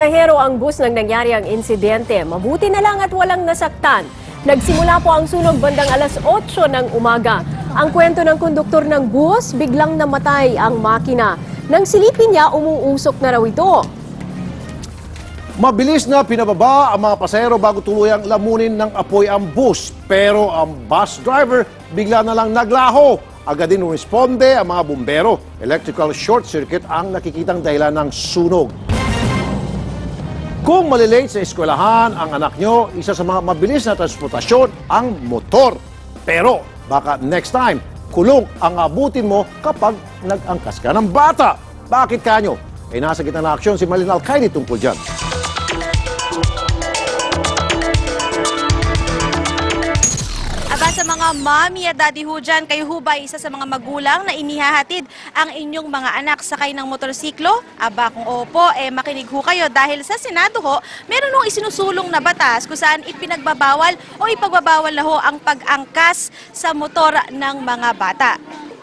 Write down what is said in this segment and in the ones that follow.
Pasahero ang bus nang nangyari ang insidente. Mabuti na lang at walang nasaktan. Nagsimula po ang sunog bandang alas 8 ng umaga. Ang kwento ng konduktor ng bus, biglang namatay ang makina. Nang silipin niya, umuusok na raw ito. Mabilis na pinababa ang mga pasahero bago tuluyang lamunin ng apoy ang bus. Pero ang bus driver bigla na lang naglaho. Agad din responde ang mga bumbero. Electrical short circuit ang nakikitang dahilan ng sunog. Kung malilate sa eskwelahan ang anak nyo, isa sa mga mabilis na transportasyon ang motor. Pero baka next time, kulong ang abutin mo kapag nag-angkas ka ng bata. Bakit kanyo? Nasa gitna ng aksyon si Malin Alcaide tungkol dyan. Aba sa mga mommy at daddy ho dyan, kayo ho ba isa sa mga magulang na inihahatid ang inyong mga anak sakay ng motorsiklo? Aba kung opo, makinig ho kayo dahil sa Senado ho, meron hong isinusulong na batas kung saan ipinagbabawal o ipagbabawal na ho ang pag-angkas sa motor ng mga bata.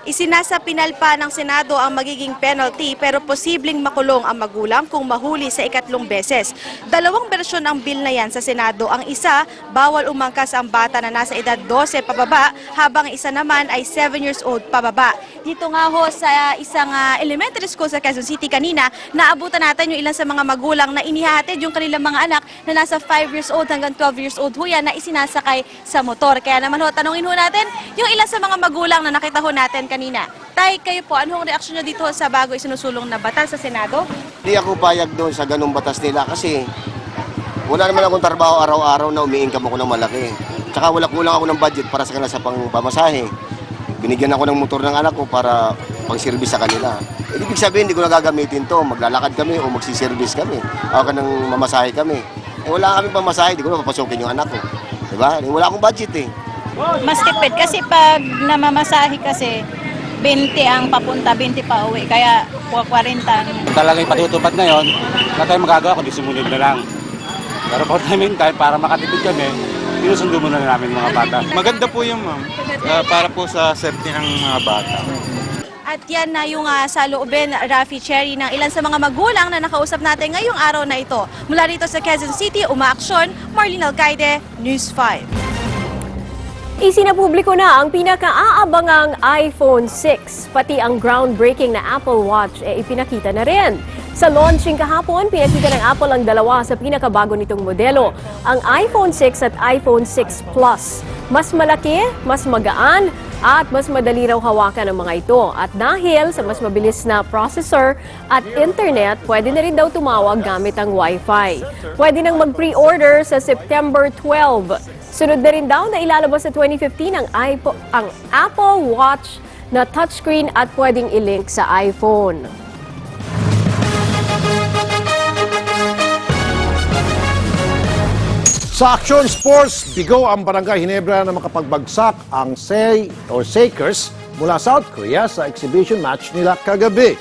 Isinasapinal pa ng Senado ang magiging penalty pero posibleng makulong ang magulang kung mahuli sa ikatlong beses. Dalawang bersyon ang bill na yan sa Senado. Ang isa, bawal umangkas ang bata na nasa edad 12 pababa habang isa naman ay 7 years old pababa. Dito nga ho sa isang elementary school sa Quezon City kanina, naabutan natin yung ilan sa mga magulang na inihahatid yung kanilang mga anak na nasa 5 years old hanggang 12 years old ho yan na isinasakay sa motor. Kaya naman ho, tanungin ho natin yung ilan sa mga magulang na nakita ho natin kanina. Tay, kayo po, anong reaksyon nyo dito sa bago isinusulong na batas sa Senado? Hindi ako payag doon sa ganung batas nila kasi wala naman akong trabaho araw-araw na umiincome ako ng malaki. Tsaka kulang ako ng budget para sa kanila sa pamasahe. Binigyan ako ng motor ng anak ko para pang-service sa kanila. Ibig sabihin, hindi ko na gagamitin to. Maglalakad kami o magsiservice kami. Ako ng mamasahe kami. Wala kami pamasahe, hindi ko na papasukin yung anak ko. Diba? Wala akong budget eh. Mas tipid kasi pag namamasahe kasi 20 ang papunta, 20 pa uwi. Kaya 40. Talagang patutupad na yon, wala tayong magagawa kundi sumunod na lang. Pero for the meantime, para makatipid kami, sinusundo muna na namin mga bata. Maganda po yung ma'am, para po sa safety ng mga bata. At yan na yung saloobin, Rafi Cherry, ng ilan sa mga magulang na nakausap natin ngayong araw na ito. Mula rito sa Quezon City, umaaksyon, Marlene Alcaide, News 5. Isinapubliko na ang pinakaabangang iPhone 6, pati ang groundbreaking na Apple Watch ipinakita na rin. Sa launching kahapon, pinakita ng Apple ang dalawa sa pinakabago nitong modelo, ang iPhone 6 at iPhone 6 Plus. Mas malaki, mas magaan, at mas madali raw hawakan ang mga ito. At dahil sa mas mabilis na processor at internet, pwede na rin daw tumawag gamit ang Wi-Fi. Pwede nang mag-pre-order sa September 12. Sunod na rin daw na ilalabas sa 2015 ang Apple Watch na touchscreen at pwedeng i-link sa iPhone. Sa Action Sports, bigo ang Barangay Ginebra na makapagbagsak ang Sakers mula South Korea sa exhibition match nila kagabi.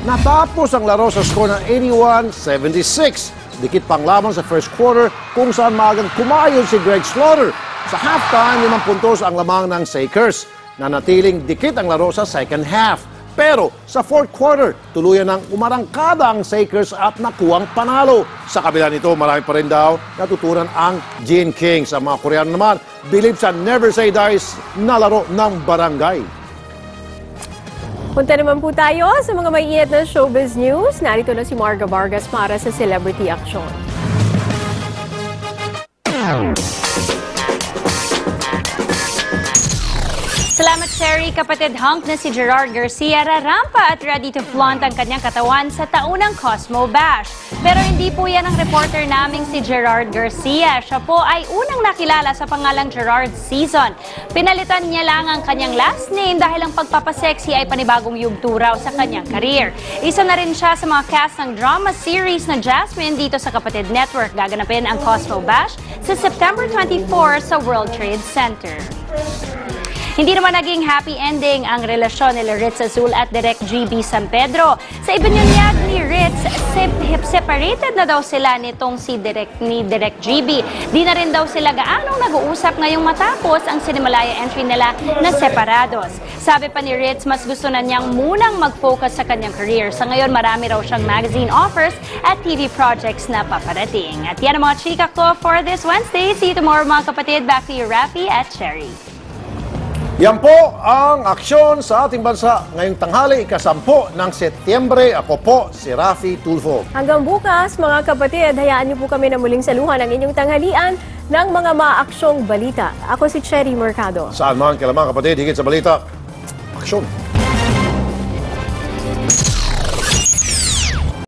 Natapos ang laro sa score ng 81-76. Dikit pang laban sa first quarter kung saan maagang kumayon si Greg Slaughter. Sa halftime, 5 puntos ang lamang ng Sakers. Nanatiling dikit ang laro sa second half. Pero sa fourth quarter, tuluyan ng umarangkada ang Sakers at nakuwang panalo. Sa kabila nito, marami pa rin daw natutunan ang Gene King. Sa mga Koreano naman, believe sa Never Say Dies na laro ng barangay. Punta naman po tayo sa mga maiinit na showbiz news. Narito na si Marga Vargas para sa Celebrity Action. Salamat, Sherry. Kapatid hunk na si Gerard Garcia rarampa at ready to flaunt ang kanyang katawan sa taunang Cosmo Bash. Pero hindi po yan ang reporter naming si Gerard Garcia. Siya po ay unang nakilala sa pangalang Gerard Season. Pinalitan niya lang ang kanyang last name dahil ang pagpapasexy ay panibagong yugto raw sa kanyang career. Isa na rin siya sa mga cast ng drama series na Jasmine dito sa Kapatid Network. Gaganapin ang Cosmo Bash sa September 24 sa World Trade Center. Hindi naman naging happy ending ang relasyon ni Ritz Azul at Direk GB San Pedro. Sa ibinunyag ni Ritz, separated na daw sila nitong ni Direk GB. Di na rin daw sila gaanong nag-uusap ngayong matapos ang Cinemalaya entry nila na separados. Sabi pa ni Ritz, mas gusto na niyang munang mag-focus sa kanyang career. Sa ngayon, marami raw siyang magazine offers at TV projects na paparating. At yan ang mga chika ko for this Wednesday. See you tomorrow mga kapatid. Back to you, Rafi at Cherry. Yan po ang aksyon sa ating bansa ngayong tanghali, ika-10 ng Setyembre. Ako po si Rafi Tulfo. Hanggang bukas, mga kapatid, hayaan niyo po kami na muling saluhan ang inyong tanghalian ng mga maaksyong balita. Ako si Cherry Mercado. Saan man kailan mga kapatid, higit sa balita, aksyon.